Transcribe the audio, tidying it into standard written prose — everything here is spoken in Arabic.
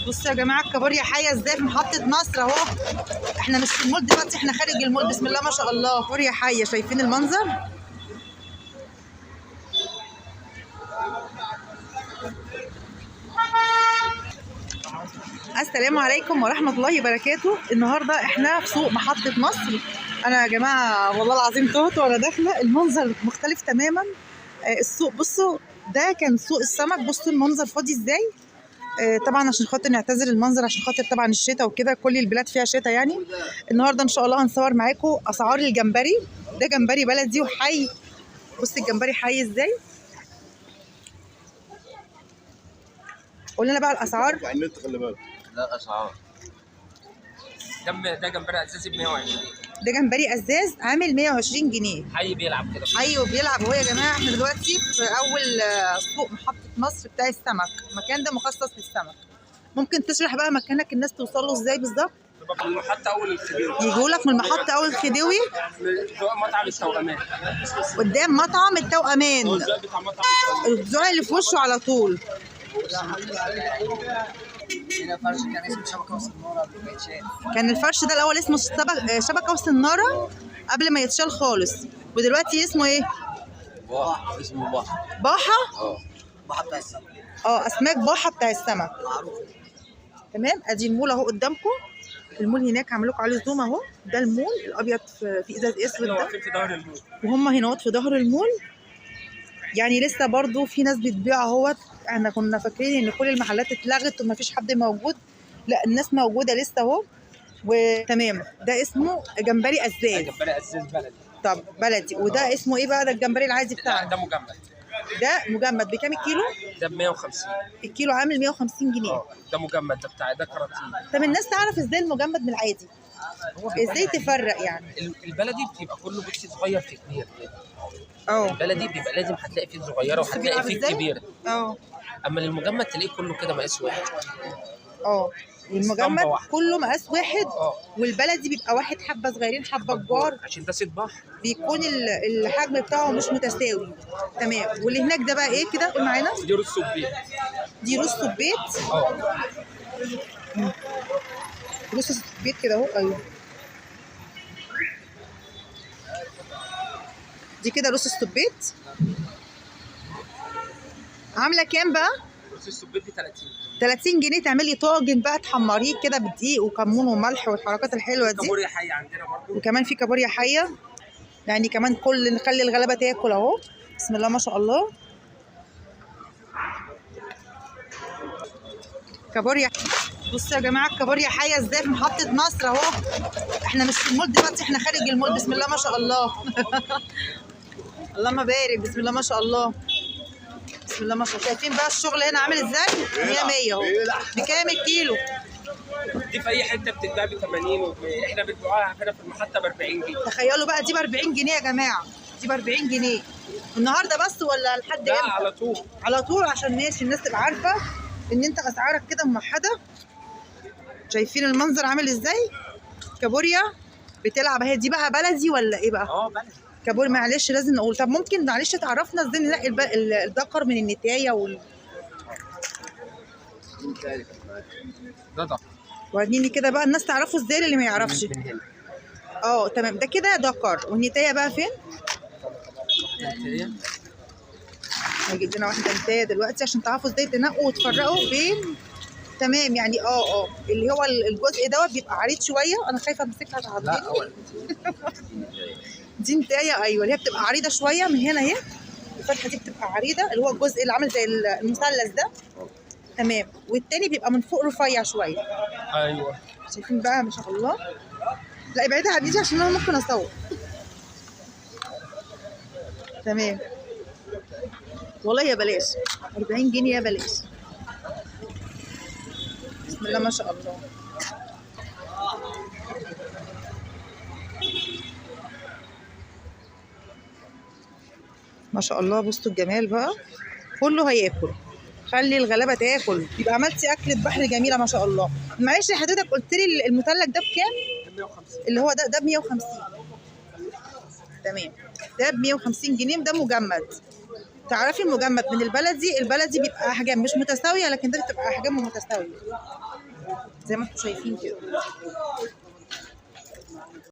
بصوا يا جماعه الكابوريا حيه ازاي في محطه مصر اهو. احنا مش في المول دلوقتي، احنا خارج المول. بسم الله ما شاء الله، كابوريا حيه. شايفين المنظر؟ السلام عليكم ورحمه الله وبركاته. النهارده احنا في سوق محطه مصر. انا يا جماعه والله العظيم تهت وانا داخله، المنظر مختلف تماما. السوق بصوا، ده كان سوق السمك. بصوا المنظر فاضي ازاي. طبعا عشان خاطر نعتذر المنظر، عشان خاطر طبعا الشتاء وكده، كل البلاد فيها شتاء يعني. النهارده ان شاء الله هنصور معاكم اسعار الجمبري. ده جمبري بلدي وحي. بص الجمبري حي ازاي. قول لنا بقى الاسعار. على النت خلي بالك. لا اسعار ده جمبري اساسي ب 120. ده جمبري ازاز عامل 120 جنيه. حي بيلعب كده. حي وبيلعب اهو يا جماعه. احنا دلوقتي في اول سوق محطه مصر بتاع السمك. المكان ده مخصص للسمك. ممكن تشرح بقى مكانك الناس توصل له ازاي بالظبط؟ من المحطه اول الخديوي. يجوا لك من المحطه اول الخديوي مطعم التوأمان. قدام مطعم التوأمان. الزق بتاع مطعم التوأمان. الزق اللي في وشه على طول. هنا فرش كان اسمه شبكه وصناره قبل ما يتشال. كان الفرش ده الاول اسمه شبكه وصناره قبل ما يتشال خالص، ودلوقتي اسمه ايه؟ باحه، اسمه باحه. باحه. باحه بتاع السمك. اسماك باحه بتاع السمك. معروف. تمام. ادي المول اهو قدامكم. المول هناك هعمل لكم عليه زوم اهو. ده المول الابيض في ازاز اسود ده، في ظهر المول. وهم هنا في ظهر المول. يعني لسه برضو في ناس بتبيع اهوت. احنا كنا فاكرين ان كل المحلات اتلغت ومفيش حد موجود. لا، الناس موجوده لسه اهو. وتمام. ده اسمه جمبري ازاز. جمبري اساس بلدي. طب بلدي. وده اسمه ايه بقى؟ ده الجمبري العادي بتاعنا. ده مجمد. ده مجمد. بكام الكيلو؟ ده ب 150. الكيلو عامل 150 جنيه. ده مجمد. ده بتاع ده كراتين. طب الناس تعرف ازاي المجمد من العادي؟ ازاي تفرق يعني؟ البلدي بيبقى كله بصي صغير في كبير كده. اه. البلدي بيبقى لازم هتلاقي فيه صغيره وهتلاقي فيه كبيره. اما المجمد تلاقيه كله كده مقاس واحد. المجمد كله مقاس واحد. والبلدي بيبقى واحد حبه صغيرين حبه كبار، عشان ده صيد بحر. بيكون الحجم بتاعه مش متساوي. تمام. واللي هناك ده بقى ايه كده معانا؟ دي رز سبيت. دي رز سبيت. رز سبيت كده اهو. ايوه دي كده رز السبيت. عامله كام بقى؟ رز السبيت ب 30. 30 جنيه. تعملي طاجن بقى تحمريه كده بدقيق وكمون وملح والحركات الحلوه دي. كابوريا حي عندنا برضه. وكمان في كابوريا حيه. يعني كمان نخلي الغلابه تاكل اهو. بسم الله ما شاء الله. كابوريا. بصوا يا جماعه الكابوريا حيه ازاي في محطه مصر اهو. احنا مش في المول دلوقتي، احنا خارج المول. بسم الله ما شاء الله. اللهم بارك. بسم الله ما شاء الله. بسم الله ما شاء الله. شايفين بقى الشغل هنا عامل ازاي؟ 100 100 اهو. بكام الكيلو؟ دي في اي حته بتتباع ب 80 احنا بنبيعها هنا في المحطه ب 40 جنيه. تخيلوا بقى دي ب 40 جنيه يا جماعه. دي ب 40 جنيه النهارده بس ولا لحد امتى؟ لا على طول. على طول، عشان ماشي الناس تبقى عارفه ان انت اسعارك كده موحده. شايفين المنظر عامل ازاي؟ كابوريا بتلعب اهي. دي بقى بلدي ولا ايه بقى؟ بلدي. كابوريا. معلش لازم نقول. طب ممكن معلش تعرفنا ازاي ننقي الذكر من النتايه ده ذكر. وريني كده بقى الناس تعرفوا ازاي اللي ما يعرفش. من هنا. تمام. ده كده ذكر. والنتايه بقى فين؟ هجيب لنا واحده نتايه دلوقتي عشان تعرفوا ازاي تنقوا وتفرقوا بين. تمام. يعني اللي هو الجزء دوت بيبقى عريض شويه. انا خايفه امسكها تعضني. لا دي نتايه. ايوه اللي هي بتبقى عريضه شويه من هنا اهي. الفتحه دي بتبقى عريضه، اللي هو الجزء اللي عامل زي المثلث ده. تمام. والتاني بيبقى من فوق رفيع شويه. ايوه. شايفين بقى ما شاء الله. لا ابعدها عن ايدي عشان انا ممكن اصور. تمام. والله يا بلاش. 40 جنيه يا بلاش. بسم الله ما شاء الله. ما شاء الله. بصوا الجمال بقى. كله هياكل. خلي الغلابه تاكل. يبقى عملتي اكله بحر جميله ما شاء الله. معلش حضرتك قلت لي المثلث ده بكام؟ 150. اللي هو ده ب 150. تمام. ده ب 150 جنيه. ده مجمد. تعرفي المجمد من البلدي بيبقى احجام مش متساويه، لكن ده بتبقى احجام متساويه زي ما انتم شايفين كده.